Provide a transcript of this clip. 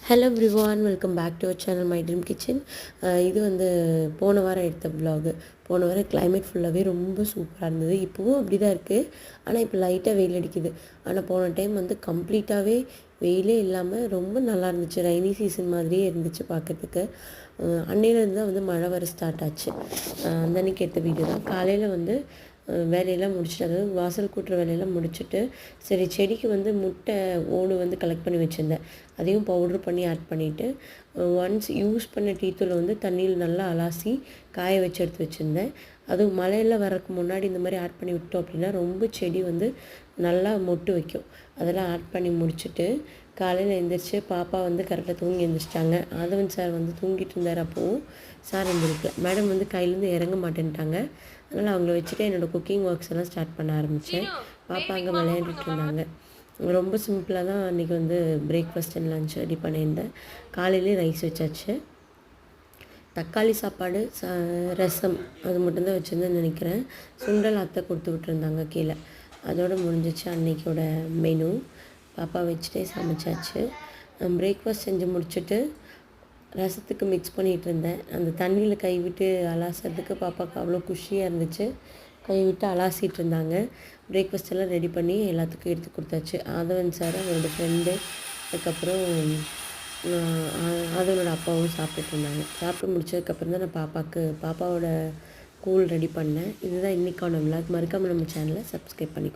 Hello everyone, welcome back to our channel my dream kitchen. இது வந்து போன வாரம் எடுத்த விலாகு. போன வாரம் கிளைமேட் ஃபுல்லாகவே ரொம்ப சூப்பராக இருந்தது. இப்போவும் அப்படி தான் இருக்குது. ஆனால் இப்போ லைட்டாக வெயில் அடிக்குது. ஆனால் போன டைம் வந்து கம்ப்ளீட்டாகவே வெயிலே இல்லாமல் ரொம்ப நல்லா இருந்துச்சு. ரெய்னி சீசன் மாதிரியே இருந்துச்சு பார்க்கறதுக்கு. அன்னையிலேருந்து தான் வந்து மழை வர ஸ்டார்ட் ஆச்சு. அந்த அன்றைக்கி எடுத்த வீடியோ தான். காலையில் வந்து வேலையெல்லாம் முடிச்சுட்டு, அதாவது வாசல் கூட்டுற வேலையெல்லாம் முடிச்சுட்டு, சரி செடிக்கு வந்து முட்டை ஓடு வந்து கலெக்ட் பண்ணி வச்சுருந்தேன். அதையும் பவுட்ரு பண்ணி ஆட் பண்ணிவிட்டு, ஒன்ஸ் யூஸ் பண்ண டீத்தூளை வந்து தண்ணியில் நல்லா அலாசி காய வச்சு எடுத்து வச்சுருந்தேன். அதுவும் மழையெல்லாம் வரக்கு முன்னாடி இந்த மாதிரி ஆட் பண்ணி விட்டோம் அப்படின்னா ரொம்ப செடி வந்து நல்லா மொட்டு வைக்கும். அதெல்லாம் ஆட் பண்ணி முடிச்சுட்டு காலையில் எழுந்திரிச்சு பாப்பா வந்து கரெக்டாக தூங்கி எழுந்திரிச்சிட்டாங்க. ஆதவன் சார் வந்து தூங்கிட்டு இருந்தார். அப்போவும் சார் எழுந்திருக்கல. மேடம் வந்து கையிலேருந்து இறங்க மாட்டேன்ட்டாங்க. அதனால் அவங்கள வச்சுட்டு என்னோடய குக்கிங் ஒர்க்ஸ் எல்லாம் ஸ்டார்ட் பண்ண ஆரம்பித்தேன். பாப்பா அங்கே விளையாண்டுட்டு இருந்தாங்க. ரொம்ப சிம்பிளாக தான் அன்றைக்கி வந்து பிரேக்ஃபாஸ்ட் அண்ட் லன்ச் ரெடி பண்ணியிருந்தேன். காலையிலே ரைஸ் வச்சாச்சு. தக்காளி சாப்பாடு, ரசம் அது மட்டும்தான் வச்சுருந்தேன்னு நினைக்கிறேன். சுண்டல் அத்தை கொடுத்து விட்டுருந்தாங்க கீழே. அதோடு முடிஞ்சிச்சு அன்றைக்கியோட மெனு. பாப்பா வச்சுட்டே சமைச்சாச்சு. பிரேக்ஃபாஸ்ட் செஞ்சு முடிச்சுட்டு ரசத்துக்கு மிக்ஸ் பண்ணிகிட்டு இருந்தேன். அந்த தண்ணியில் கை விட்டு அலாசுறதுக்கு பாப்பாவுக்கு அவ்வளோ குஷியாக இருந்துச்சு. கை விட்டு அலாசிட்டு இருந்தாங்க. பிரேக்ஃபாஸ்ட் எல்லாம் ரெடி பண்ணி எல்லாத்துக்கும் எடுத்து கொடுத்தாச்சு. ஆதவன் சார், அவரோட ஃப்ரெண்டு, அதுக்கப்புறம் ஆதவனோட அப்பாவும் சாப்பிட்டுட்டு இருந்தாங்க. சாப்பிட்டு முடிச்சதுக்கப்புறம் தான் நான் பாப்பாவோட கூழ் ரெடி பண்ணேன். இதுதான் இன்றைக்கான விலாக். மறக்காமல் நம்ம சேனலை சப்ஸ்கிரைப் பண்ணிக்கோங்க.